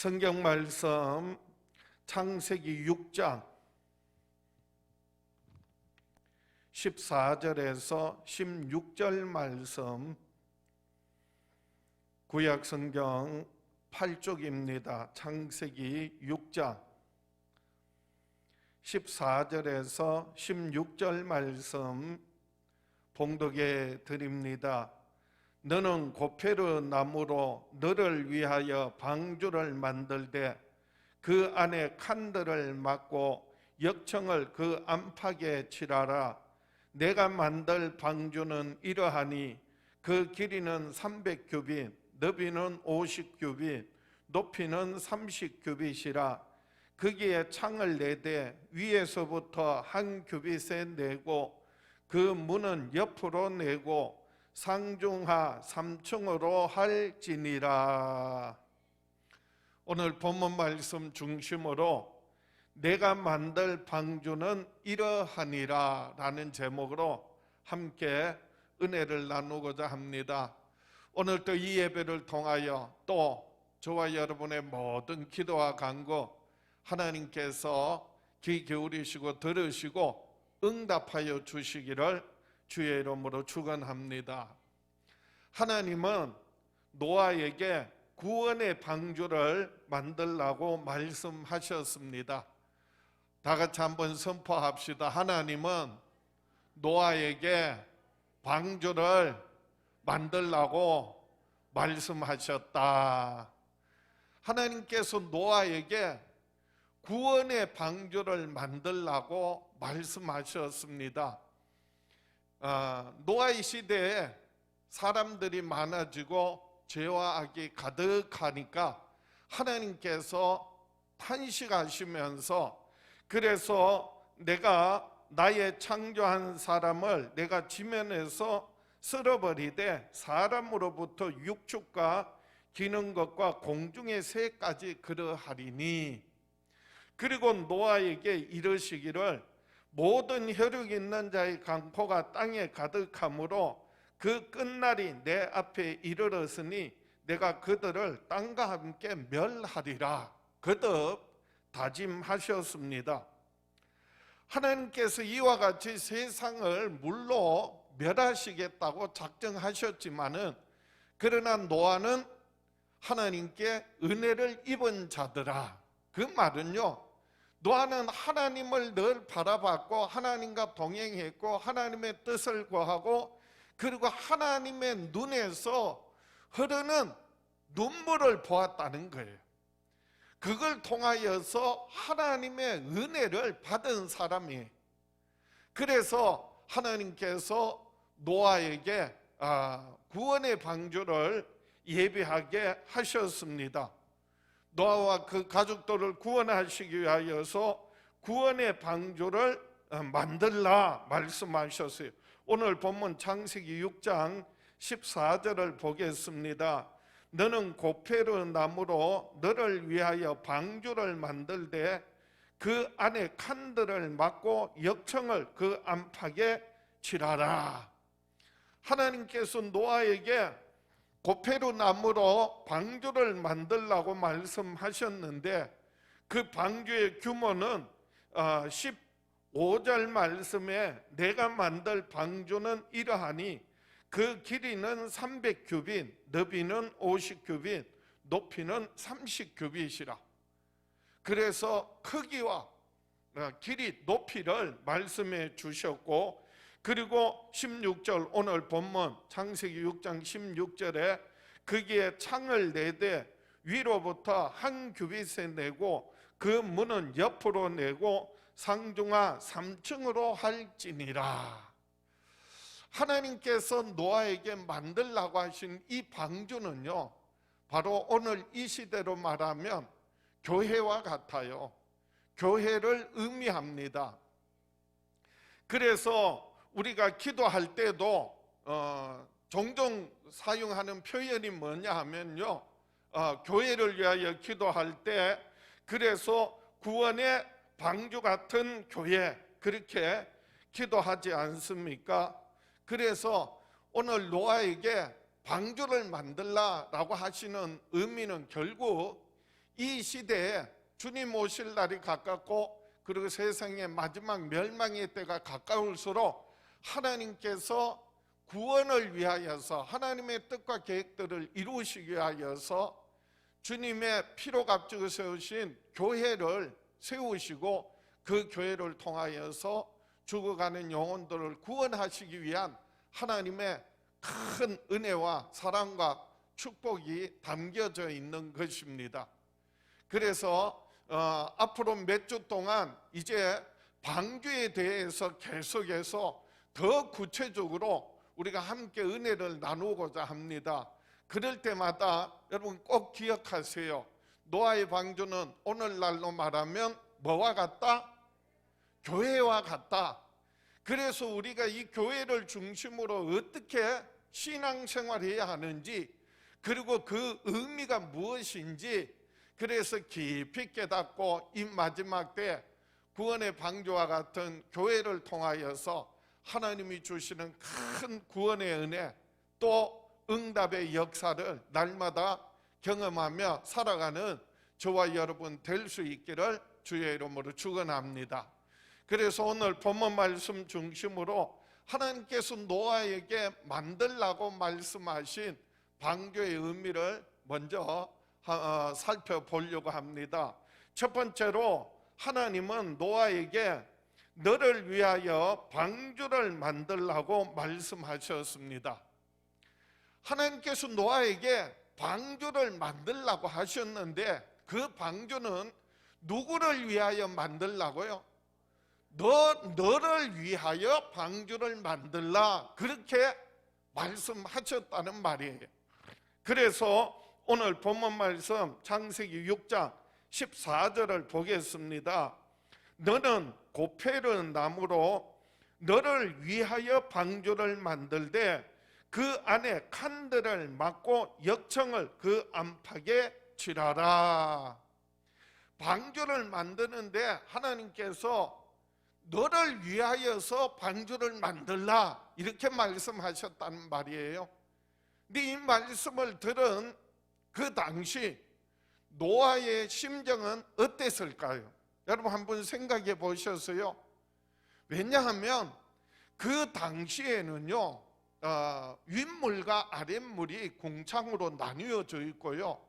성경 말씀 창세기 6장 14절에서 16절 말씀, 구약 성경 8쪽입니다. 창세기 6장 14절에서 16절 말씀 봉독해 드립니다. 너는 고페르 나무로 너를 위하여 방주를 만들되 그 안에 칸들을 막고 역청을 그 안팎에 칠하라. 내가 만들 방주는 이러하니 그 길이는 300규빗, 너비는 50규빗, 높이는 30규빗이라. 거기에 창을 내되 위에서부터 한 규빗에 내고 그 문은 옆으로 내고 상중하 3층으로 할지니라. 오늘 본문 말씀 중심으로 내가 만들 방주는 이러하니라 라는 제목으로 함께 은혜를 나누고자 합니다. 오늘도 이 예배를 통하여 또 저와 여러분의 모든 기도와 간구 하나님께서 귀 기울이시고 들으시고 응답하여 주시기를 주의 이름으로 축원합니다. 하나님은 노아에게 구원의 방주를 만들라고 말씀하셨습니다. 다 같이 한번 선포합시다. 하나님은 노아에게 방주를 만들라고 말씀하셨다. 하나님께서 노아에게 구원의 방주를 만들라고 말씀하셨습니다. 노아의 시대에 사람들이 많아지고 죄와 악이 가득하니까 하나님께서 탄식하시면서 그래서 내가 나의 창조한 사람을 내가 지면에서 쓸어버리되 사람으로부터 육축과 기는 것과 공중의 새까지 그러하리니. 그리고 노아에게 이르시기를 모든 혈육 있는 자의 강포가 땅에 가득하므로 그 끝날이 내 앞에 이르렀으니 내가 그들을 땅과 함께 멸하리라 거듭 다짐하셨습니다. 하나님께서 이와 같이 세상을 물로 멸하시겠다고 작정하셨지만은 그러나 노아는 하나님께 은혜를 입은 자들아. 그 말은요, 노아는 하나님을 늘 바라봤고 하나님과 동행했고 하나님의 뜻을 구하고 그리고 하나님의 눈에서 흐르는 눈물을 보았다는 거예요. 그걸 통하여서 하나님의 은혜를 받은 사람이에요. 그래서 하나님께서 노아에게 구원의 방주를 예비하게 하셨습니다. 노아와 그 가족들을 구원하시기 위하여서 구원의 방주를 만들라 말씀하셨어요. 오늘 본문 창세기 6장 14절을 보겠습니다. 너는 고페르 나무로 너를 위하여 방주를 만들되 그 안에 칸들을 막고 역청을 그 안팎에 칠하라. 하나님께서 노아에게 고페르 나무로 방주를 만들라고 말씀하셨는데 그 방주의 규모는 15절 말씀에 내가 만들 방주는 이러하니 그 길이는 300규빗, 너비는 50규빗, 높이는 30규빗이라. 그래서 크기와 길이, 높이를 말씀해 주셨고, 그리고 16절 오늘 본문 창세기 6장 16절에 거기에 창을 내되 위로부터 한 규빗에 내고 그 문은 옆으로 내고 상중하 3층으로 할지니라. 하나님께서 노아에게 만들라고 하신 이 방주는요, 바로 오늘 이 시대로 말하면 교회와 같아요. 교회를 의미합니다. 그래서 우리가 기도할 때도 종종 사용하는 표현이 뭐냐 하면요, 교회를 위하여 기도할 때 그래서 구원의 방주 같은 교회 그렇게 기도하지 않습니까? 그래서 오늘 노아에게 방주를 만들라라고 하시는 의미는 결국 이 시대에 주님 오실 날이 가깝고 그리고 세상의 마지막 멸망의 때가 가까울수록 하나님께서 구원을 위하여서 하나님의 뜻과 계획들을 이루시기 위하여서 주님의 피로 값지고 세우신 교회를 세우시고 그 교회를 통하여서 죽어가는 영혼들을 구원하시기 위한 하나님의 큰 은혜와 사랑과 축복이 담겨져 있는 것입니다. 그래서 앞으로 몇 주 동안 이제 방주에 대해서 계속해서 더 구체적으로 우리가 함께 은혜를 나누고자 합니다. 그럴 때마다 여러분 꼭 기억하세요. 노아의 방주는 오늘날로 말하면 뭐와 같다? 교회와 같다. 그래서 우리가 이 교회를 중심으로 어떻게 신앙생활해야 하는지, 그리고 그 의미가 무엇인지, 그래서 깊이 깨닫고 이 마지막 때 구원의 방주와 같은 교회를 통하여서 하나님이 주시는 큰 구원의 은혜, 또 응답의 역사를 날마다 경험하며 살아가는 저와 여러분 될 수 있기를 주의 이름으로 축원합니다. 그래서 오늘 본문 말씀 중심으로 하나님께서 노아에게 만들라고 말씀하신 방주의 의미를 먼저 살펴보려고 합니다. 첫 번째로 하나님은 노아에게 너를 위하여 방주를 만들라고 말씀하셨습니다. 하나님께서 노아에게 방주를 만들라고 하셨는데 그 방주는 누구를 위하여 만들라고요? 너를 위하여 방주를 만들라, 그렇게 말씀하셨다는 말이에요. 그래서 오늘 본문 말씀 창세기 6장 14절을 보겠습니다. 너는 고페르 나무로 너를 위하여 방주를 만들되 그 안에 칸들을 막고 역청을 그 안팎에 칠하라. 방주를 만드는데 하나님께서 너를 위하여서 방주를 만들라, 이렇게 말씀하셨다는 말이에요. 근데 이 말씀을 들은 그 당시 노아의 심정은 어땠을까요? 여러분 한번 생각해 보셨어요? 왜냐하면 그 당시에는요, 윗물과 아랫물이 공창으로 나뉘어져 있고요,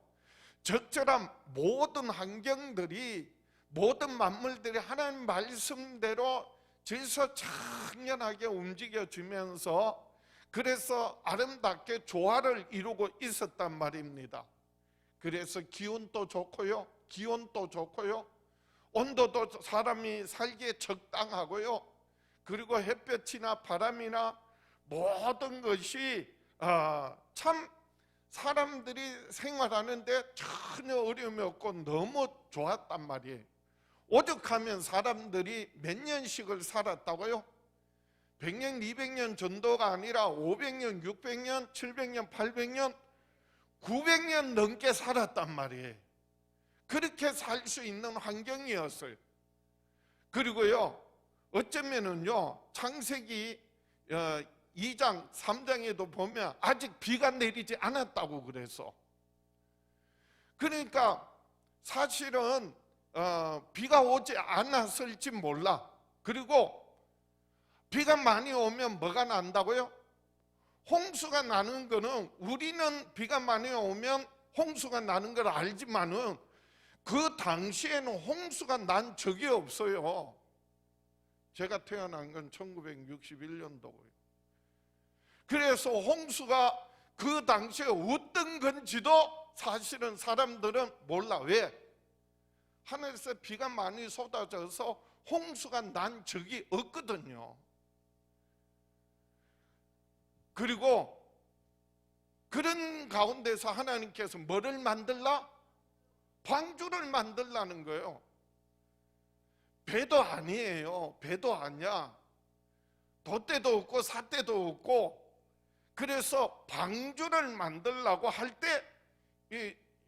적절한 모든 환경들이, 모든 만물들이 하나님 말씀대로 질서창연하게 움직여지면서 그래서 아름답게 조화를 이루고 있었단 말입니다. 그래서 기온도 좋고요, 기온도 좋고요, 온도도 사람이 살기에 적당하고요, 그리고 햇볕이나 바람이나 모든 것이 참 사람들이 생활하는데 전혀 어려움이 없고 너무 좋았단 말이에요. 오죽하면 사람들이 몇 년씩을 살았다고요? 100년, 200년 정도가 아니라 500년, 600년, 700년, 800년, 900년 넘게 살았단 말이에요. 그렇게 살 수 있는 환경이었어요. 그리고요, 어쩌면은요, 창세기 2장, 3장에도 보면 아직 비가 내리지 않았다고 그래서. 그러니까 사실은 비가 오지 않았을지 몰라. 그리고 비가 많이 오면 뭐가 난다고요? 홍수가 나는 거는, 우리는 비가 많이 오면 홍수가 나는 걸 알지만은 그 당시에는 홍수가 난 적이 없어요. 제가 태어난 건 1961년도고요. 그래서 홍수가 그 당시에 어떤 건지도 사실은 사람들은 몰라. 왜? 하늘에서 비가 많이 쏟아져서 홍수가 난 적이 없거든요. 그리고 그런 가운데서 하나님께서 뭐를 만들라? 방주를 만들라는 거예요. 배도 아니에요. 배도 아니야. 돛대도 없고 삿대도 없고. 그래서 방주를 만들라고 할 때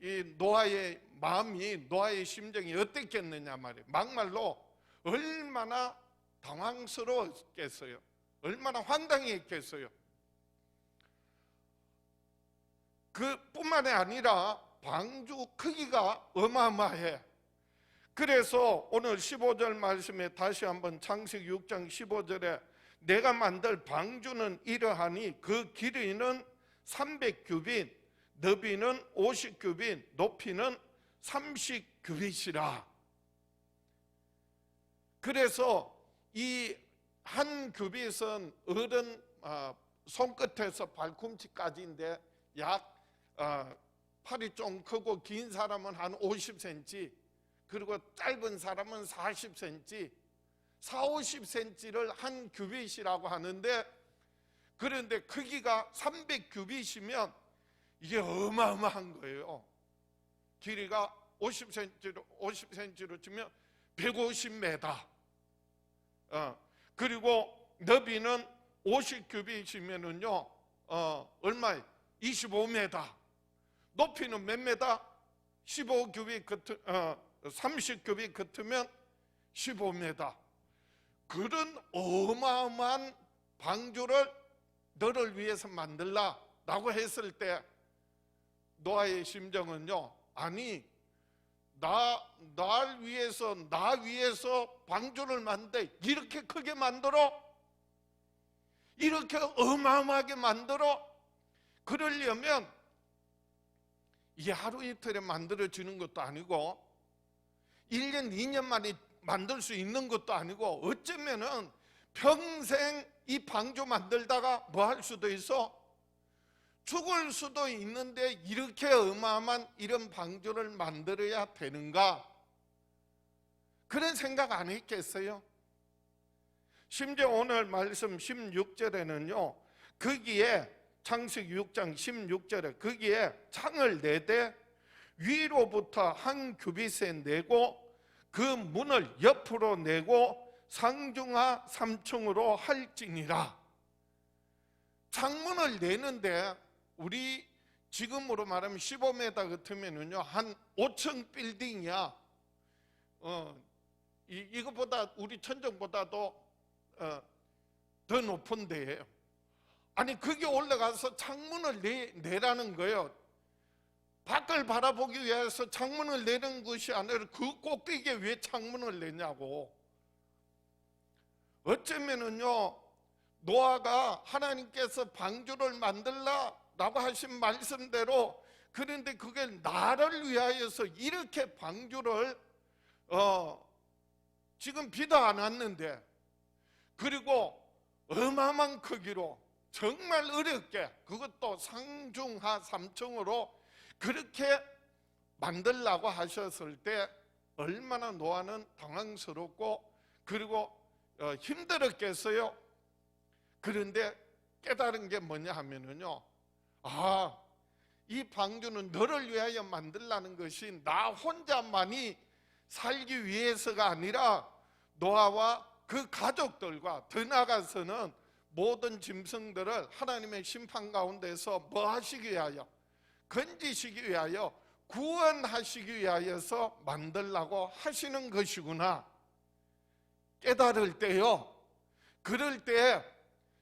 이 노아의 마음이, 노아의 심정이 어땠겠느냐 말이에요. 막말로 얼마나 당황스러웠겠어요. 얼마나 황당했겠어요. 그뿐만이 아니라 방주 크기가 어마어마해. 그래서 오늘 15절 말씀에 다시 한번 창세기 6장 15절에 내가 만들 방주는 이러하니 그 길이는 300규빗, 너비는 50규빗, 높이는 30규빗이라. 그래서 이 한 규빗은 어른 손끝에서 발꿈치까지인데 약 팔이 좀 크고 긴 사람은 한 50cm, 그리고 짧은 사람은 40cm, 40-50cm를 한 규빗이라고 하는데, 그런데 크기가 300규빗이면 이게 어마어마한 거예요. 길이가 50cm로 치면 150m, 그리고 너비는 50규빗이면은요 얼마에? 25m. 높이는 몇 메다? 15규빗 30규빗 같으면 15m. 그런 어마어마한 방주를 너를 위해서 만들라라고 했을 때 노아의 심정은요, 아니 나 위해서 방주를 만들, 이렇게 크게 만들어? 이렇게 어마어마하게 만들어? 그러려면 이게 하루 이틀에 만들어지는 것도 아니고 1년 2년 만에 만들 수 있는 것도 아니고, 어쩌면은 평생 이 방주 만들다가 뭐 할 수도 있어? 죽을 수도 있는데 이렇게 어마어마한 이런 방주를 만들어야 되는가? 그런 생각 안 했겠어요? 심지어 오늘 말씀 16절에는요 거기에 창세기 6장 16절에 거기에 창을 내되 위로부터 한 규빗에 내고 그 문을 옆으로 내고 상중하 3층으로 할지니라. 창문을 내는데 우리 지금으로 말하면 15m 같으면은요 한 5층 빌딩이야. 이거보다 우리 천정보다도 더 높은 데예요. 아니 거기 올라가서 창문을 내라는 거예요. 밖을 바라보기 위해서 창문을 내는 것이 아니라 그 꼭대기에 왜 창문을 내냐고. 어쩌면은요 노아가 하나님께서 방주를 만들라라고 하신 말씀대로, 그런데 그게 나를 위하여서 이렇게 방주를 지금 비도 안 왔는데, 그리고 어마어마한 크기로 정말 어렵게 그것도 상중하 3층으로 그렇게 만들라고 하셨을 때 얼마나 노아는 당황스럽고 그리고 힘들었겠어요. 그런데 깨달은 게 뭐냐 하면은요, 이 방주는 너를 위하여 만들라는 것이 나 혼자만이 살기 위해서가 아니라 노아와 그 가족들과 더 나아가서는 모든 짐승들을 하나님의 심판 가운데서 뭐 하시기 위하여? 건지시기 위하여, 구원하시기 위하여서 만들라고 하시는 것이구나 깨달을 때요, 그럴 때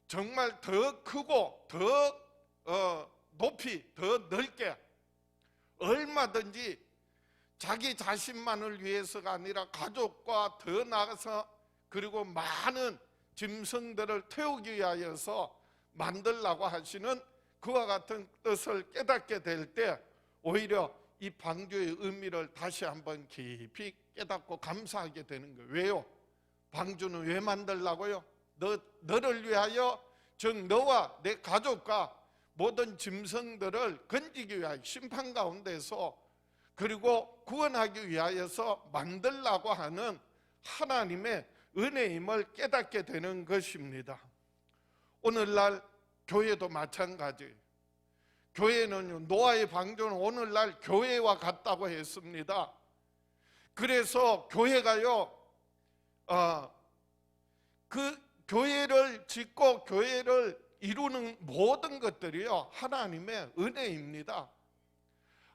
정말 더 크고 더 높이 더 넓게 얼마든지 자기 자신만을 위해서가 아니라 가족과 더 나아가서 그리고 많은 짐승들을 태우기 위하여서 만들라고 하시는 그와 같은 뜻을 깨닫게 될 때 오히려 이 방주의 의미를 다시 한번 깊이 깨닫고 감사하게 되는 거예요. 왜요? 방주는 왜 만들라고요? 너를 위하여, 즉 너와 내 가족과 모든 짐승들을 건지기 위하여 심판 가운데서 그리고 구원하기 위하여서 만들라고 하는 하나님의 은혜임을 깨닫게 되는 것입니다. 오늘날 교회도 마찬가지예요. 교회는 노아의 방주는 오늘날 교회와 같다고 했습니다. 그래서 교회가요 그 교회를 짓고 교회를 이루는 모든 것들이요 하나님의 은혜입니다.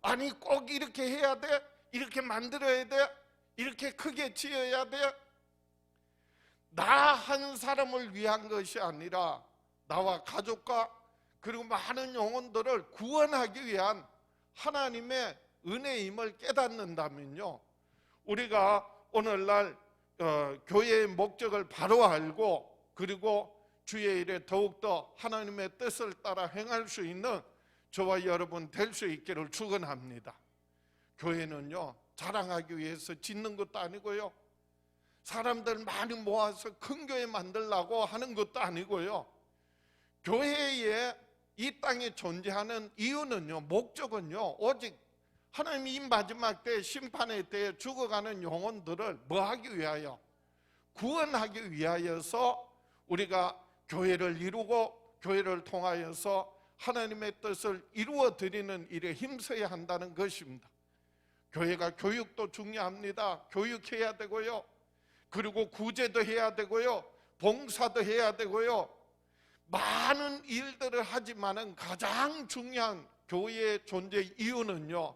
아니 꼭 이렇게 해야 돼? 이렇게 만들어야 돼? 이렇게 크게 지어야 돼? 나 한 사람을 위한 것이 아니라 나와 가족과 그리고 많은 영혼들을 구원하기 위한 하나님의 은혜임을 깨닫는다면요, 우리가 오늘날 교회의 목적을 바로 알고, 그리고 주의 일에 더욱더 하나님의 뜻을 따라 행할 수 있는 저와 여러분 될 수 있기를 축원합니다. 교회는요, 자랑하기 위해서 짓는 것도 아니고요, 사람들 많이 모아서 큰 교회 만들려고 하는 것도 아니고요, 교회에 이 땅에 존재하는 이유는요, 목적은요, 오직 하나님이 이 마지막 때 심판의 때에 죽어가는 영혼들을 뭐 하기 위하여? 구원하기 위하여서 우리가 교회를 이루고 교회를 통하여서 하나님의 뜻을 이루어 드리는 일에 힘써야 한다는 것입니다. 교회가 교육도 중요합니다. 교육해야 되고요, 그리고 구제도 해야 되고요, 봉사도 해야 되고요, 많은 일들을 하지만은 가장 중요한 교회의 존재 이유는요,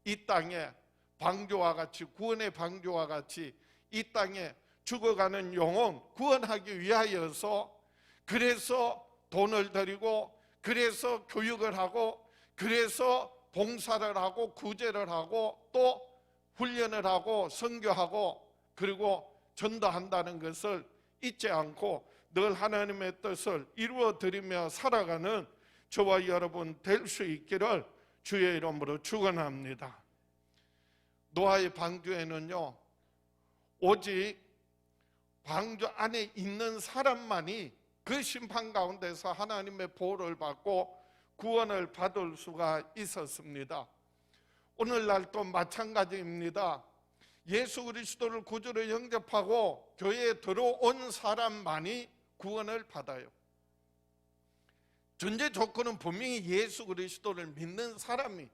이 땅에 방주와 같이, 구원의 방주와 같이 이 땅에 죽어가는 영혼 구원하기 위하여서, 그래서 돈을 들이고, 그래서 교육을 하고, 그래서 봉사를 하고 구제를 하고 또 훈련을 하고 선교하고 그리고 전도한다는 것을 잊지 않고 늘 하나님의 뜻을 이루어 드리며 살아가는 저와 여러분 될 수 있기를 주의 이름으로 축원합니다. 노아의 방주에는요, 오직 방주 안에 있는 사람만이 그 심판 가운데서 하나님의 보호를 받고 구원을 받을 수가 있었습니다. 오늘날도 마찬가지입니다. 예수 그리스도를 구주로 영접하고 교회에 들어온 사람만이 구원을 받아요. 전제 조건은 분명히 예수 그리스도를 믿는 사람이.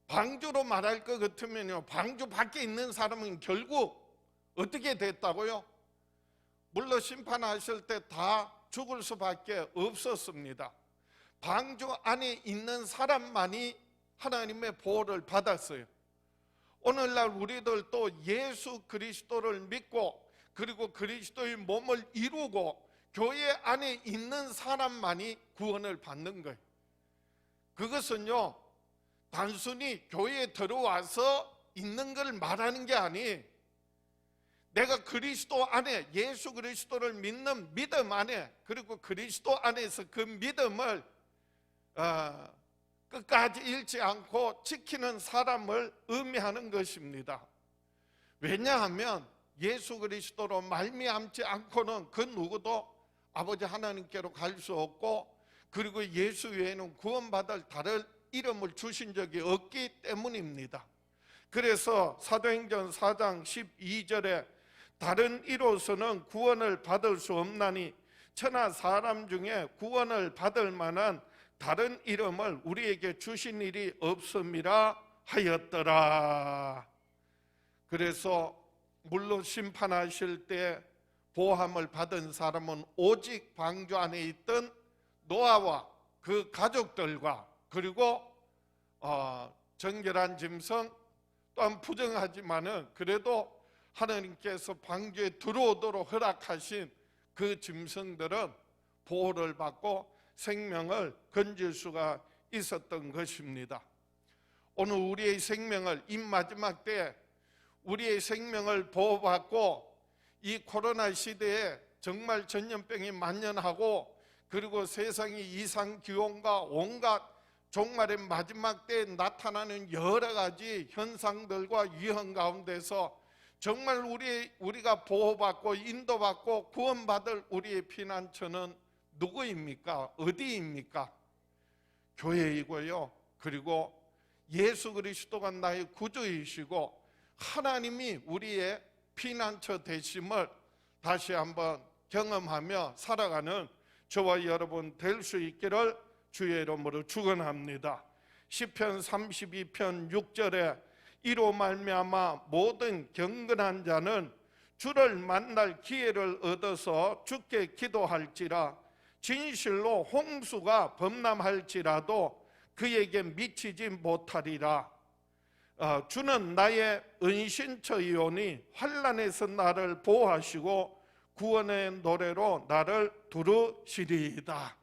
방주로 말할 것 같으면요, 방주 밖에 있는 사람은 결국 어떻게 됐다고요? 물론 심판하실 때 다 죽을 수밖에 없었습니다. 방주 안에 있는 사람만이 하나님의 보호를 받았어요. 오늘날 우리들도 예수 그리스도를 믿고 그리고 그리스도의 몸을 이루고 교회 안에 있는 사람만이 구원을 받는 거예요. 그것은요, 단순히 교회에 들어와서 있는 걸 말하는 게 아니, 내가 그리스도 안에, 예수 그리스도를 믿는 믿음 안에, 그리고 그리스도 안에서 그 믿음을 끝까지 잃지 않고 지키는 사람을 의미하는 것입니다. 왜냐하면 예수 그리스도로 말미암지 않고는 그 누구도 아버지 하나님께로 갈 수 없고, 그리고 예수 외에는 구원받을 다른 이름을 주신 적이 없기 때문입니다. 그래서 사도행전 4장 12절에 다른 이로서는 구원을 받을 수 없나니 천하 사람 중에 구원을 받을 만한 다른 이름을 우리에게 주신 일이 없음이라 하였더라. 그래서 물론 심판하실 때 보함을 받은 사람은 오직 방주 안에 있던 노아와 그 가족들과, 그리고 정결한 짐승, 또한 부정하지만은 그래도 하나님께서 방주에 들어오도록 허락하신 그 짐승들은 보호를 받고 생명을 건질 수가 있었던 것입니다. 오늘 우리의 생명을, 이 마지막 때에 우리의 생명을 보호받고 이 코로나 시대에 정말 전염병이 만연하고, 그리고 세상의 이상기온과 온갖 종말의 마지막 때에 나타나는 여러 가지 현상들과 유형 가운데서 정말 우리가 보호받고 인도받고 구원받을 우리의 피난처는 누구입니까? 어디입니까? 교회이고요, 그리고 예수 그리스도가 나의 구주이시고 하나님이 우리의 피난처 되심을 다시 한번 경험하며 살아가는 저와 여러분 될 수 있기를 주의 이름으로 축원합니다. 시편 32편 6절에 이로 말미암아 모든 경건한 자는 주를 만날 기회를 얻어서 주께 기도할지라. 진실로 홍수가 범람할지라도 그에게 미치지 못하리라. 주는 나의 은신처이오니 환난에서 나를 보호하시고 구원의 노래로 나를 두르시리이다.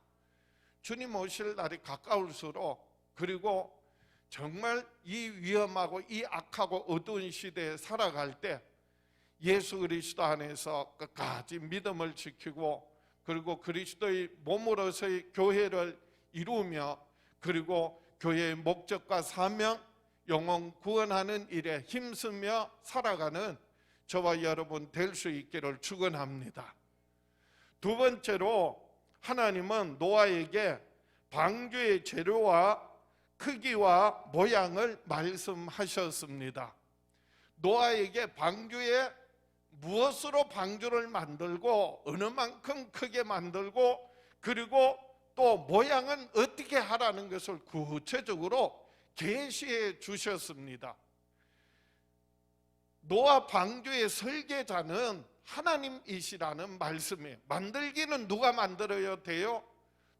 주님 오실 날이 가까울수록, 그리고 정말 이 위험하고 이 악하고 어두운 시대에 살아갈 때 예수 그리스도 안에서 끝까지 믿음을 지키고, 그리고 그리스도의 몸으로서의 교회를 이루며, 그리고 교회의 목적과 사명, 영혼 구원하는 일에 힘쓰며 살아가는 저와 여러분 될 수 있기를 축원합니다. 두 번째로, 하나님은 노아에게 방주의 재료와 크기와 모양을 말씀하셨습니다. 노아에게 방주에 무엇으로 방주를 만들고 어느 만큼 크게 만들고, 그리고 또 모양은 어떻게 하라는 것을 구체적으로 계시해 주셨습니다. 노아 방주의 설계자는 하나님이시라는 말씀이에요. 만들기는 누가 만들어야 돼요?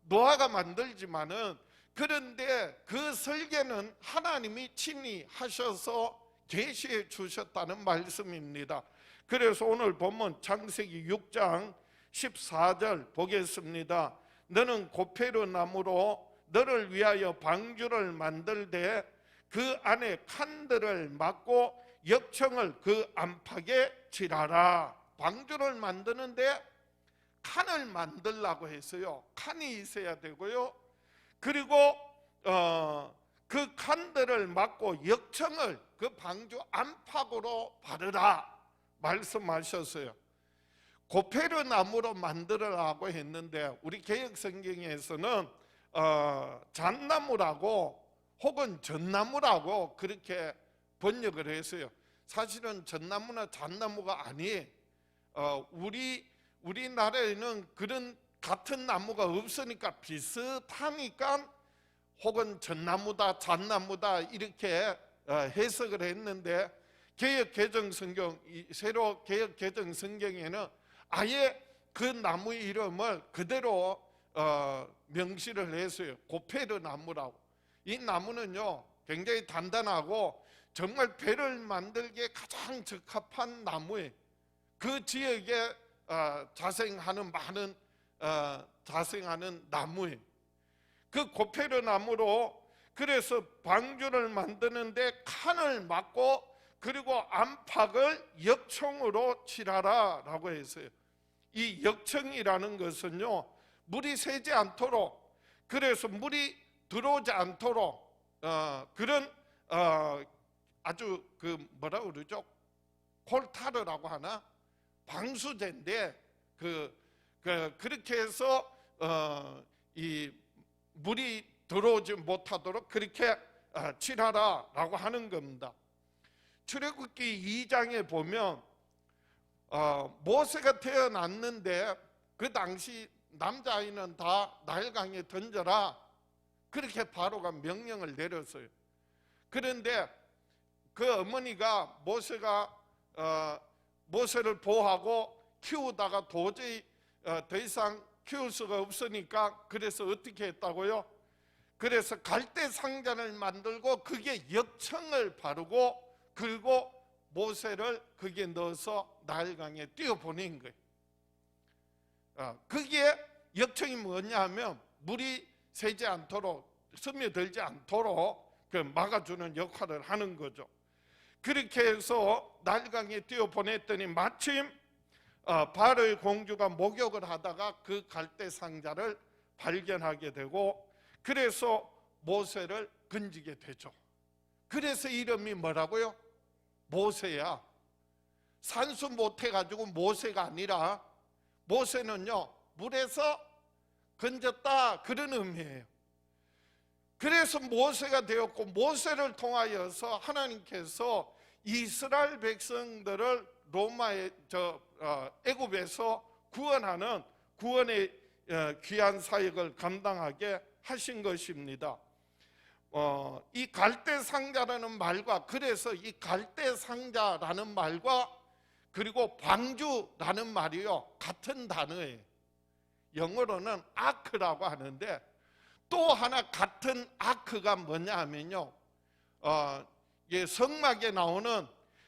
노아가 만들지만은, 그런데 그 설계는 하나님이 친히 하셔서 계시해 주셨다는 말씀입니다. 그래서 오늘 본문 창세기 6장 14절 보겠습니다. 너는 고페르 나무로 너를 위하여 방주를 만들되 그 안에 칸들을 막고 역청을 그 안팎에 칠하라. 방주를 만드는데 칸을 만들라고 했어요. 칸이 있어야 되고요. 그리고 그 칸들을 막고 역청을 그 방주 안팎으로 바르라 말씀하셨어요. 고페르 나무로 만들으라고 했는데 우리 개역 성경에서는 잣나무라고 혹은 전나무라고 그렇게 번역을 했어요. 사실은 전나무나 잣나무가 아니에요. 우리나라에는 그런 같은 나무가 없으니까 비슷하니까 혹은 전나무다 잣나무다 이렇게 해석을 했는데, 개역 개정 성경, 새로 개역 개정 성경에는 아예 그 나무 이름을 그대로 명시를 했어요. 고페르 나무라고. 이 나무는요 굉장히 단단하고 정말 배를 만들기에 가장 적합한 나무예요. 그 지역에 자생하는 많은 자생하는 나무예요. 그 고페르 나무로 그래서 방주를 만드는데 칸을 막고 그리고 안팎을 역청으로 칠하라 라고 했어요. 이 역청이라는 것은요 물이 새지 않도록, 그래서 물이 들어오지 않도록 그런 아주 그 뭐라 그러죠? 콜타르라고 하나? 방수제인데 그렇게 해서 이 물이 들어오지 못하도록 그렇게 칠하라라고 하는 겁니다. 출애굽기 2장에 보면 모세가 태어났는데 그 당시 남자아이는 다 나일강에 던져라 그렇게 바로가 명령을 내렸어요. 그런데 그 어머니가 모세를 보호하고 키우다가 도저히 더 이상 키울 수가 없으니까 그래서 어떻게 했다고요? 그래서 갈대 상자를 만들고 그게 역청을 바르고 그리고 모세를 거기에 넣어서 나일강에 띄워보낸 거예요. 그게 역청이 뭐냐 하면 물이 새지 않도록, 스며들지 않도록 막아주는 역할을 하는 거죠. 그렇게 해서 나일강에 띄워보냈더니 마침 바로의 공주가 목욕을 하다가 그 갈대 상자를 발견하게 되고 그래서 모세를 건지게 되죠. 그래서 이름이 뭐라고요? 모세야. 산수 못해가지고 모세가 아니라 모세는요 물에서 건졌다 그런 의미예요. 그래서 모세가 되었고 모세를 통하여서 하나님께서 이스라엘 백성들을 로마의 애굽에서 구원하는 구원의 귀한 사역을 감당하게 하신 것입니다. 이 갈대 상자라는 말과, 그래서 이 갈대 상자라는 말과 그리고 방주라는 말이요 같은 단어예요. 영어로는 아크라고 하는데 또 하나 같은 아크가 뭐냐 하면요 성막에 나오는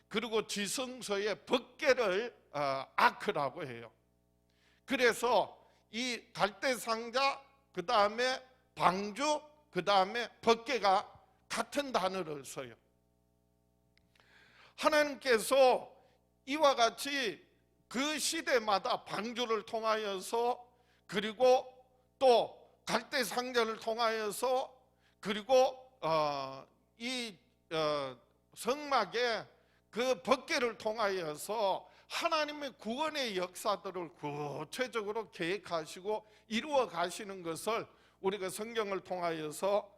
그리고 지성소의 법궤를 아크라고 해요. 그래서 이 갈대 상자 그 다음에 방주 그 다음에 법궤가 같은 단어를 써요. 하나님께서 이와 같이 그 시대마다 방주를 통하여서, 그리고 또 갈대 상자를 통하여서, 그리고 이 성막의 그 법궤를 통하여서 하나님의 구원의 역사들을 구체적으로 계획하시고 이루어 가시는 것을 우리가 성경을 통하여서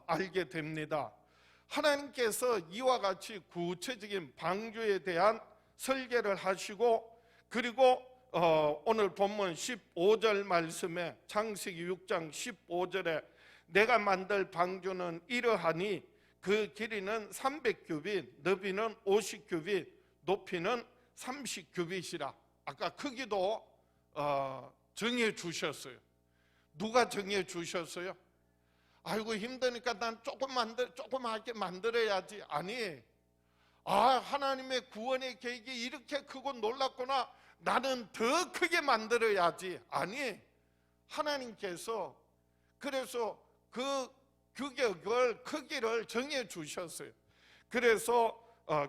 알게 됩니다. 하나님께서 이와 같이 구체적인 방주에 대한 설계를 하시고, 그리고 오늘 본문 15절 말씀에, 창세기 6장 15절에 내가 만들 방주는 이러하니 그 길이는 300규빗, 너비는 50규빗, 높이는 30규빗이라. 아까 크기도 정해 주셨어요. 누가 정해 주셨어요? 아이고 힘드니까 난 조그맣게 만들어야지. 아니, 하나님의 구원의 계획이 이렇게 크고 놀랍구나, 나는 더 크게 만들어야지. 아니, 하나님께서 그래서 그 규격을, 크기를 정해 주셨어요. 그래서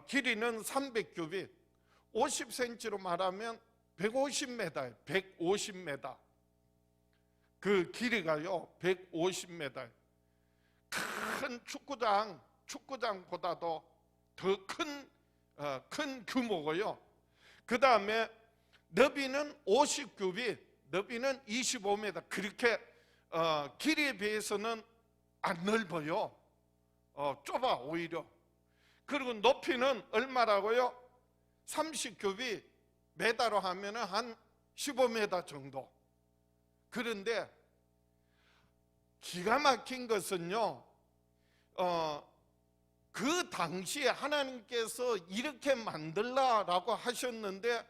길이는 300규빗, 50cm로 말하면 150m예요. 150m. 그 길이가요 150m. 큰 축구장보다도 더 큰 규모고요. 그 다음에 너비는 50규빗, 너비는 25m. 그렇게 길이에 비해서는 안 넓어요. 좁아 오히려. 그리고 높이는 얼마라고요? 30규빗, 메다로 하면 한 15m 정도. 그런데 기가 막힌 것은요, 그 당시에 하나님께서 이렇게 만들라라고 하셨는데,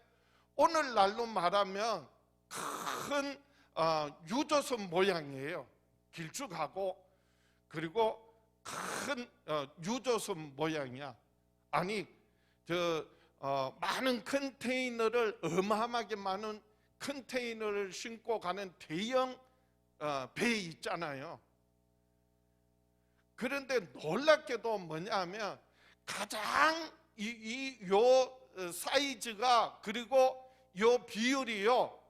오늘날로 말하면 큰 유조선 모양이에요. 길쭉하고, 그리고 큰 유조선 모양이야. 아니, 많은 컨테이너를, 어마어마하게 많은 컨테이너를 싣고 가는 대형 배 있잖아요. 그런데 놀랍게도 뭐냐면 가장 요 사이즈가, 그리고 요 비율이요,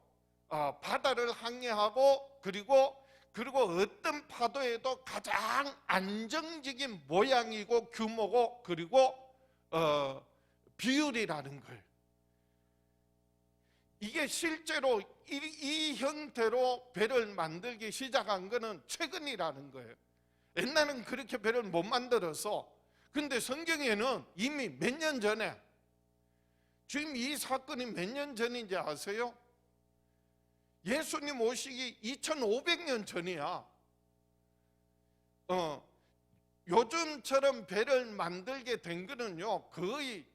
바다를 항해하고 그리고 어떤 파도에도 가장 안정적인 모양이고 규모고, 그리고 비율이라는 거예요. 이게 실제로 이 형태로 배를 만들기 시작한 거는 최근이라는 거예요. 옛날에는 그렇게 배를 못 만들어서. 근데 성경에는 이미 몇 년 전에, 지금 이 사건이 몇 년 전인지 아세요? 예수님 오시기 2500년 전이야. 요즘처럼 배를 만들게 된 거는요, 거의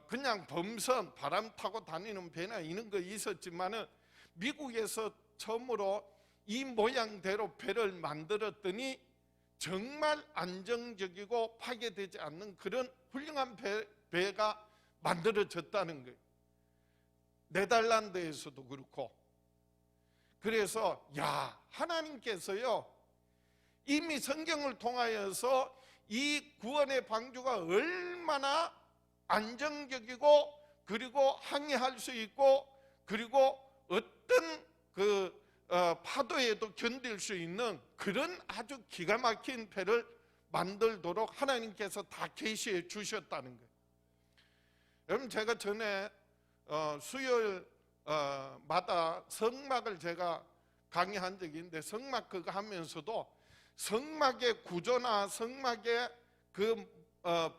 그냥 범선, 바람 타고 다니는 배나 이런 거 있었지만은, 미국에서 처음으로 이 모양대로 배를 만들었더니 정말 안정적이고 파괴되지 않는 그런 훌륭한 배가 만들어졌다는 거예요. 네덜란드에서도 그렇고. 그래서 하나님께서요, 이미 성경을 통하여서 이 구원의 방주가 얼마나 안정적이고, 그리고 항해할 수 있고, 그리고 어떤 파도에도 견딜 수 있는 그런 아주 기가 막힌 배를 만들도록 하나님께서 다 계시해 주셨다는 거예요. 여러분, 제가 전에 수요일마다 성막을 제가 강의한 적이 있는데, 성막 그거 하면서도 성막의 구조나 성막의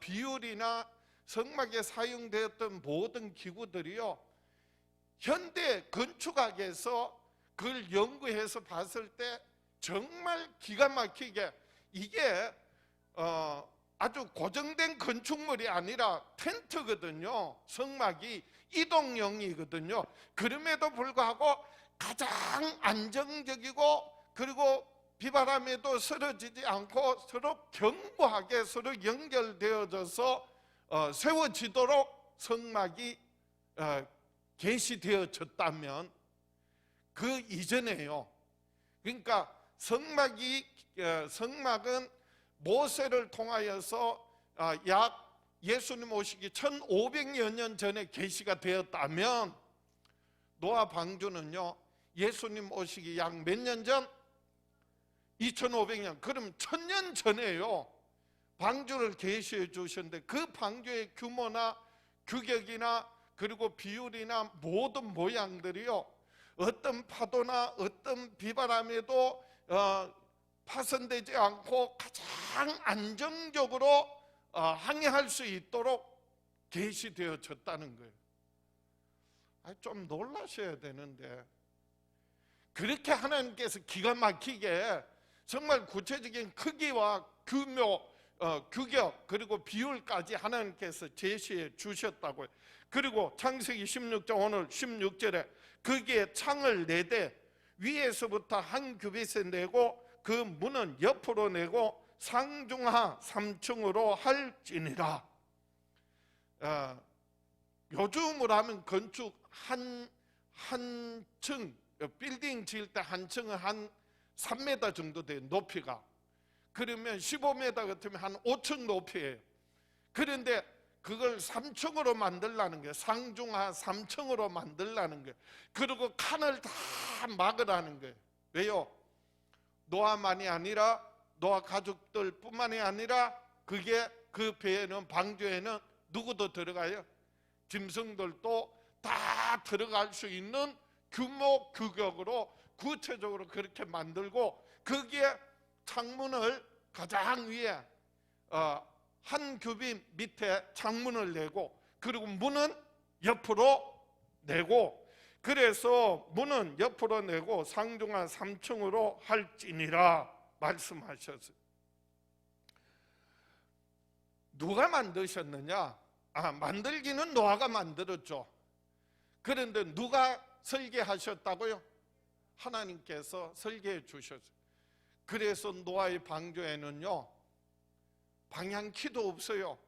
비율이나 성막에 사용되었던 모든 기구들이요, 현대 건축학에서 그걸 연구해서 봤을 때 정말 기가 막히게, 이게 아주 고정된 건축물이 아니라 텐트거든요. 성막이 이동형이거든요. 그럼에도 불구하고 가장 안정적이고, 그리고 비바람에도 쓰러지지 않고 서로 견고하게 서로 연결되어져서 세워지도록 성막이 계시되어졌다면, 그 이전에요, 그러니까 성막은 모세를 통하여서 약 예수님 오시기 1500여 년 전에 계시가 되었다면 노아 방주는요 예수님 오시기 약 몇 년 전? 2500년. 그럼 1000년 전에요 방주를 계시해 주셨는데 그 방주의 규모나 규격이나 그리고 비율이나 모든 모양들이요 어떤 파도나 어떤 비바람에도 파손되지 않고 가장 안정적으로 항해할 수 있도록 계시되어졌다는 거예요. 좀 놀라셔야 되는데 그렇게 하나님께서 기가 막히게 정말 구체적인 크기와 규모, 규격 그리고 비율까지 하나님께서 제시해 주셨다고요. 그리고 창세기 16장 오늘 16절에 거기에 창을 4대 위에서부터 한 규빗에 내고 그 문은 옆으로 내고 상중하 3층으로 할지니라. 요즘으로 하면 건축 한 층, 빌딩 지을 때 한 층은 한 3m 정도 돼요 높이가. 그러면 15m 같으면 한 5층 높이에요. 그런데 그걸 3층으로 만들라는 거예요. 상중하 3층으로 만들라는 거예요. 그리고 칸을 다 막으라는 거예요. 왜요? 노아만이 아니라 노아 가족들 뿐만이 아니라 그게 그 배에는 방주에는 누구도 들어가요? 짐승들도 다 들어갈 수 있는 규모 규격으로 구체적으로 그렇게 만들고 거기에 창문을 가장 위에 한 규빗 밑에 창문을 내고 그리고 문은 옆으로 내고 그래서 문은 옆으로 내고 상중하 3층으로 할지니라 말씀하셨어요. 누가 만드셨느냐? 만들기는 노아가 만들었죠. 그런데 누가 설계하셨다고요? 하나님께서 설계해 주셨어요. 그래서 노아의 방주에는요 방향키도 없어요.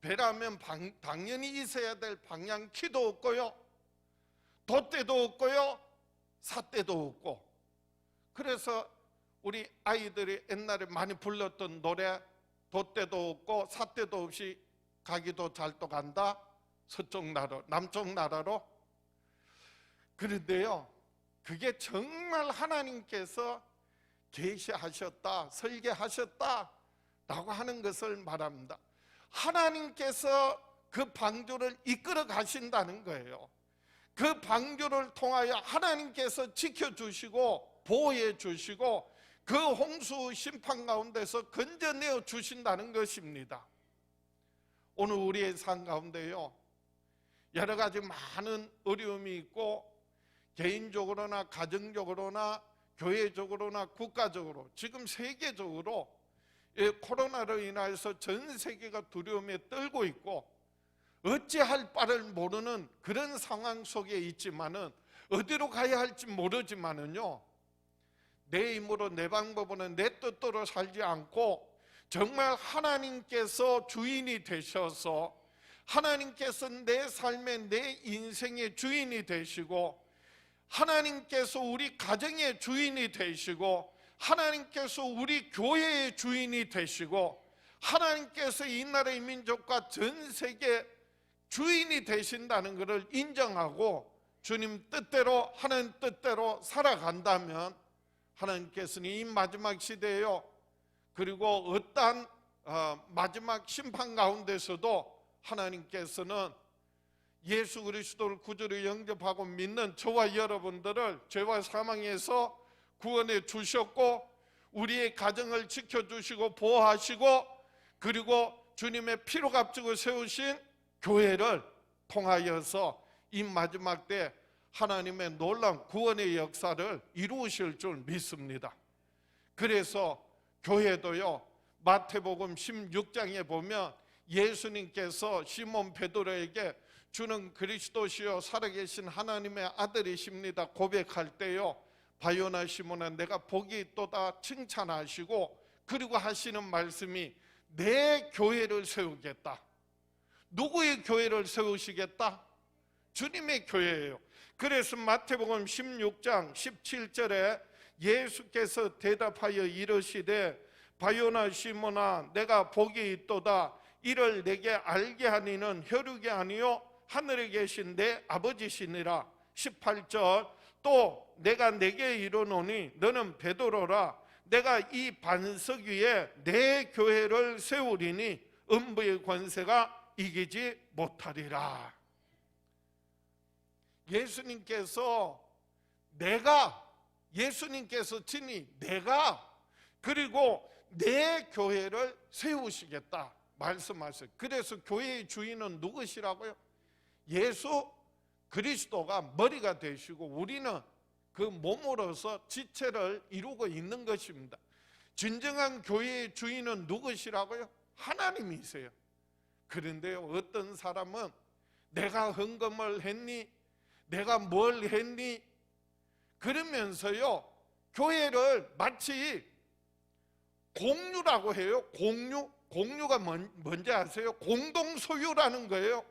배라면 당연히 있어야 될 방향키도 없고요 돛대도 없고요 삿대도 없고. 그래서 우리 아이들이 옛날에 많이 불렀던 노래 돛대도 없고 삿대도 없이 가기도 잘도 간다 서쪽 나라 남쪽 나라로. 그런데요 그게 정말 하나님께서 계시하셨다 설계하셨다 라고 하는 것을 말합니다. 하나님께서 그 방주를 이끌어 가신다는 거예요. 그 방주를 통하여 하나님께서 지켜주시고 보호해 주시고 그 홍수 심판 가운데서 건져내어 주신다는 것입니다. 오늘 우리의 삶 가운데요 여러 가지 많은 어려움이 있고 개인적으로나 가정적으로나 교회적으로나 국가적으로 지금 세계적으로 코로나로 인해서 전 세계가 두려움에 떨고 있고 어찌할 바를 모르는 그런 상황 속에 있지만은 어디로 가야 할지 모르지만은요 내 힘으로 내 방법으로는 내 뜻대로 살지 않고 정말 하나님께서 주인이 되셔서 하나님께서 내 삶의 내 인생의 주인이 되시고 하나님께서 우리 가정의 주인이 되시고 하나님께서 우리 교회의 주인이 되시고 하나님께서 이 나라의 민족과 전 세계 주인이 되신다는 것을 인정하고 주님 뜻대로 하나님 뜻대로 살아간다면 하나님께서는 이 마지막 시대에요 그리고 어떠한 마지막 심판 가운데서도 하나님께서는 예수 그리스도를 구주로 영접하고 믿는 저와 여러분들을 죄와 사망에서 구원해 주셨고 우리의 가정을 지켜주시고 보호하시고 그리고 주님의 피로 값지고 세우신 교회를 통하여서 이 마지막 때 하나님의 놀라운 구원의 역사를 이루실 줄 믿습니다. 그래서 교회도요 마태복음 16장에 보면 예수님께서 시몬 베드로에게 주는 그리스도시요 살아계신 하나님의 아들이십니다 고백할 때요 바요나 시몬아 내가 복이 있도다 칭찬하시고 그리고 하시는 말씀이 내 교회를 세우겠다. 누구의 교회를 세우시겠다? 주님의 교회예요. 그래서 마태복음 16장 17절에 예수께서 대답하여 이르시되 바요나 시모나 내가 복이 있도다. 이를 내게 알게 하니는 혈육이 아니요 하늘에 계신 내 아버지시니라. 18절 또 내가 내게 이르노니 너는 베드로라. 내가 이 반석 위에 내 교회를 세우리니 음부의 권세가 이기지 못하리라. 예수님께서 친히 내가 그리고 내 교회를 세우시겠다 말씀하셨어요. 그래서 교회의 주인은 누구시라고요? 예수 그리스도가 머리가 되시고 우리는 그 몸으로서 지체를 이루고 있는 것입니다. 진정한 교회의 주인은 누구시라고요? 하나님이세요. 그런데요, 어떤 사람은 내가 헌금을 했니? 내가 뭘 했니? 그러면서요, 교회를 마치 공유라고 해요. 공유가 뭔지 아세요? 공동소유라는 거예요.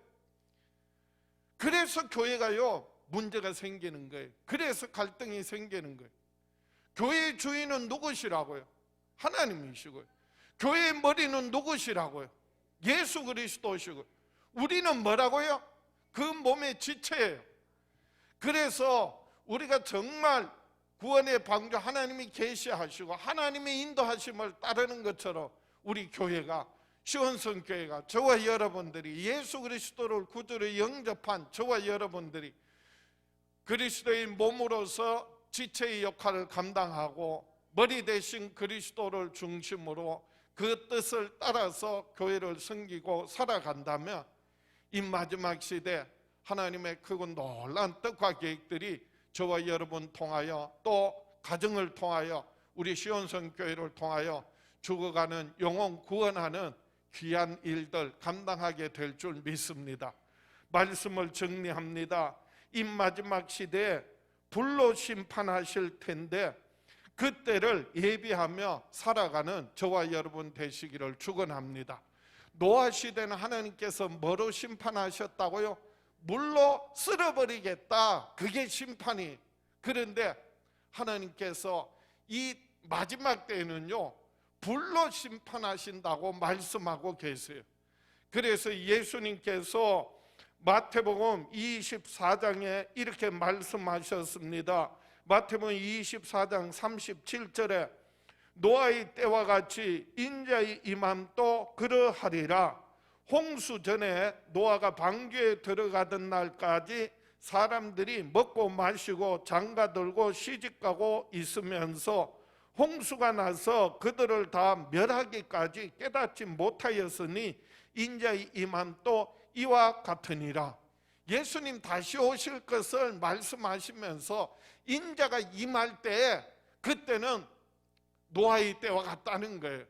그래서 교회가요, 문제가 생기는 거예요. 그래서 갈등이 생기는 거예요. 교회의 주인은 누구시라고요? 하나님이시고요. 교회의 머리는 누구시라고요? 예수 그리스도시고요. 우리는 뭐라고요? 그 몸의 지체예요. 그래서 우리가 정말 구원의 방주 하나님이 계시하시고 하나님의 인도하심을 따르는 것처럼 우리 교회가, 시온성교회가, 저와 여러분들이 예수 그리스도를 구주로 영접한 저와 여러분들이 그리스도의 몸으로서 지체의 역할을 감당하고 머리 대신 그리스도를 중심으로 그 뜻을 따라서 교회를 섬기고 살아간다면 이 마지막 시대 하나님의 크고 놀라운 뜻과 계획들이 저와 여러분 통하여 또 가정을 통하여 우리 시온성교회를 통하여 죽어가는 영혼 구원하는 귀한 일들 감당하게 될 줄 믿습니다. 말씀을 정리합니다. 이 마지막 시대에 불로 심판하실 텐데 그때를 예비하며 살아가는 저와 여러분 되시기를 축원합니다. 노아 시대는 하나님께서 뭐로 심판하셨다고요? 물로 쓸어버리겠다. 그게 심판이. 그런데 하나님께서 이 마지막 때에는요, 불로 심판하신다고 말씀하고 계세요. 그래서 예수님께서 마태복음 24장에 이렇게 말씀하셨습니다. 마태복음 24장 37절에 노아의 때와 같이 인자의 임함도 그러하리라. 홍수 전에 노아가 방주에 들어가던 날까지 사람들이 먹고 마시고 장가들고 시집가고 있으면서 홍수가 나서 그들을 다 멸하기까지 깨닫지 못하였으니 인자의 임함도 이와 같으니라. 예수님 다시 오실 것을 말씀하시면서 인자가 임할 때 그때는 노아의 때와 같다는 거예요.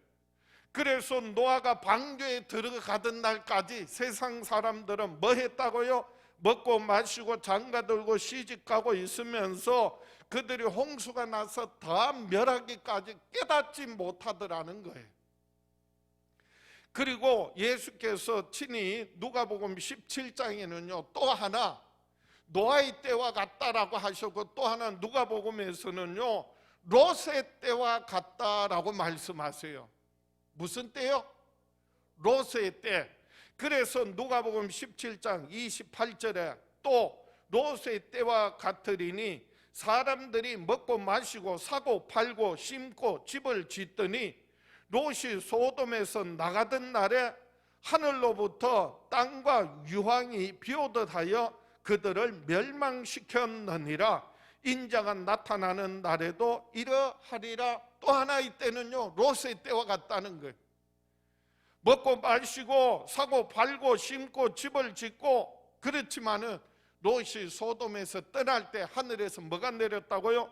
그래서 노아가 방주에 들어가던 날까지 세상 사람들은 뭐 했다고요? 먹고 마시고 장가들고 시집가고 있으면서 그들이 홍수가 나서 다 멸하기까지 깨닫지 못하더라는 거예요. 그리고 예수께서 친히 누가복음 17장에는요 또 하나 노아의 때와 같다라고 하셨고 또 하나 누가복음에서는요 롯의 때와 같다라고 말씀하세요. 무슨 때요? 롯의 때. 그래서 누가복음 17장 28절에 또 롯의 때와 같으리니 사람들이 먹고 마시고 사고 팔고 심고 집을 짓더니 롯이 소돔에서 나가던 날에 하늘로부터 땅과 유황이 비오듯 하여 그들을 멸망시켰느니라. 인자가 나타나는 날에도 이러하리라. 또 하나의 때는요 롯의 때와 같다는 거예요. 먹고 마시고 사고 팔고 심고 집을 짓고 그렇지만은 롯이 소돔에서 떠날 때 하늘에서 뭐가 내렸다고요?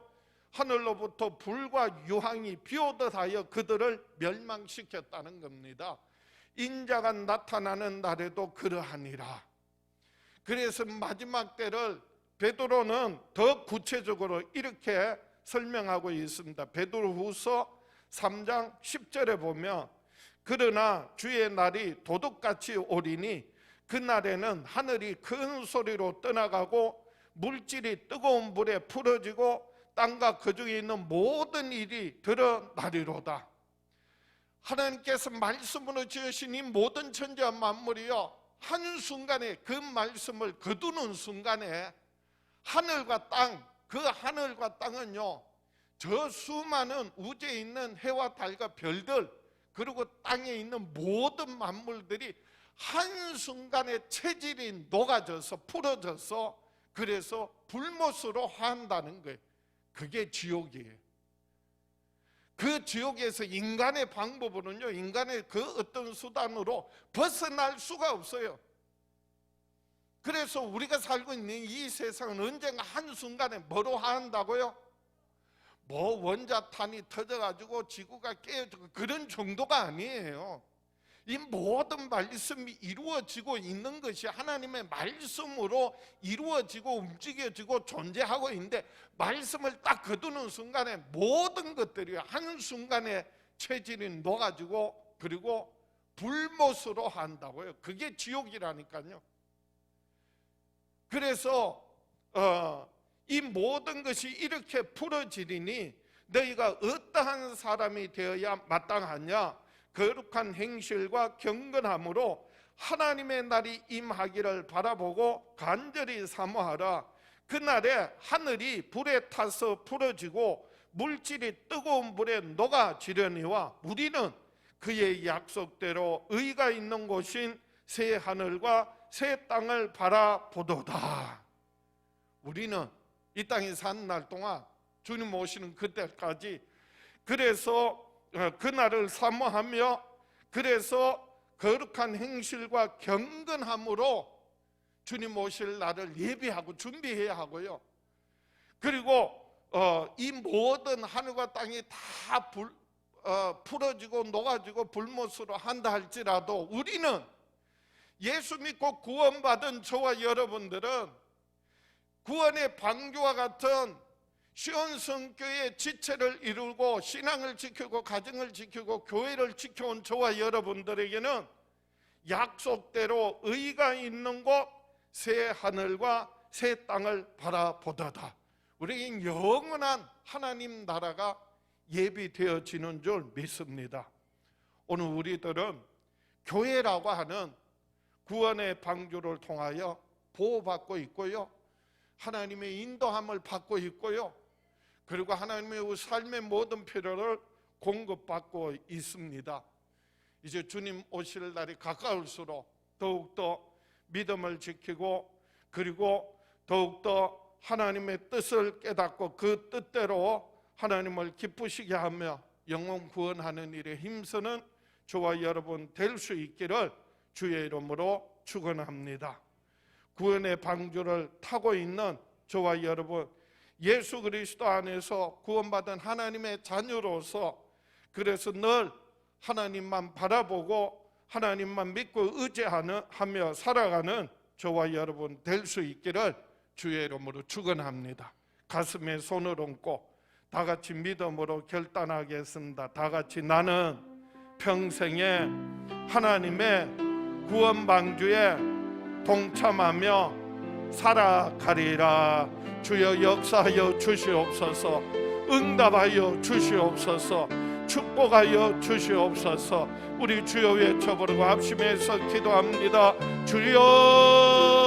하늘로부터 불과 유황이 비오듯 하여 그들을 멸망시켰다는 겁니다. 인자가 나타나는 날에도 그러하니라. 그래서 마지막 때를 베드로는 더 구체적으로 이렇게 설명하고 있습니다. 베드로후서 3장 10절에 보면 그러나 주의 날이 도둑같이 오리니 그날에는 하늘이 큰 소리로 떠나가고 물질이 뜨거운 불에 풀어지고 땅과 그 중에 있는 모든 일이 드러나리로다. 하나님께서 말씀으로 지으신 이 모든 천지와 만물이요, 한순간에 그 말씀을 거두는 순간에 하늘과 땅, 그 하늘과 땅은요, 저 수많은 우주에 있는 해와 달과 별들, 그리고 땅에 있는 모든 만물들이 한순간에 체질이 녹아져서 풀어져서, 그래서 불못으로 화한다는 거예요. 그게 지옥이에요. 그 지옥에서 인간의 방법으로는요, 인간의 그 어떤 수단으로 벗어날 수가 없어요. 그래서 우리가 살고 있는 이 세상은 언젠가 한순간에 뭐로 화한다고요? 뭐 원자탄이 터져가지고 지구가 깨어지고 그런 정도가 아니에요. 이 모든 말씀이 이루어지고 있는 것이 하나님의 말씀으로 이루어지고 움직여지고 존재하고 있는데, 말씀을 딱 거두는 순간에 모든 것들이 한순간에 체질이 녹아지고 그리고 불못으로 한다고요. 그게 지옥이라니까요. 그래서 이 모든 것이 이렇게 풀어지리니 너희가 어떠한 사람이 되어야 마땅하냐? 거룩한 행실과 경건함으로 하나님의 날이 임하기를 바라보고 간절히 사모하라. 그날에 하늘이 불에 타서 풀어지고 물질이 뜨거운 물에 녹아지려니와 우리는 그의 약속대로 의가 있는 곳인 새 하늘과 새 땅을 바라보도다. 우리는 이 땅에 사는 날 동안 주님 오시는 그때까지, 그래서 그날을 사모하며, 그래서 거룩한 행실과 경건함으로 주님 오실 날을 예비하고 준비해야 하고요. 그리고 이 모든 하늘과 땅이 다 풀어지고 녹아지고 불못으로 한다 할지라도 우리는, 예수 믿고 구원받은 저와 여러분들은 구원의 방주와 같은 시온 성교의 지체를 이루고 신앙을 지키고 가정을 지키고 교회를 지켜온 저와 여러분들에게는 약속대로 의가 있는 곳 새 하늘과 새 땅을 바라보다다. 우리에겐 영원한 하나님 나라가 예비되어지는 줄 믿습니다. 오늘 우리들은 교회라고 하는 구원의 방주를 통하여 보호받고 있고요, 하나님의 인도함을 받고 있고요, 그리고 하나님의 삶의 모든 필요를 공급받고 있습니다. 이제 주님 오실 날이 가까울수록 더욱더 믿음을 지키고, 그리고 더욱더 하나님의 뜻을 깨닫고 그 뜻대로 하나님을 기쁘시게 하며 영혼 구원하는 일에 힘쓰는 저와 여러분 될 수 있기를 주의 이름으로 축원합니다. 구원의 방주를 타고 있는 저와 여러분, 예수 그리스도 안에서 구원받은 하나님의 자녀로서, 그래서 늘 하나님만 바라보고 하나님만 믿고 의지하며 살아가는 저와 여러분 될 수 있기를 주의 이름으로 축원합니다. 가슴에 손을 얹고 다 같이 믿음으로 결단하겠습니다. 다 같이 나는 평생에 하나님의 구원 방주에 동참하며 살아가리라. 주여 역사하여 주시옵소서. 응답하여 주시옵소서. 축복하여 주시옵소서. 우리 주여 외쳐부르고 합심해서 기도합니다. 주여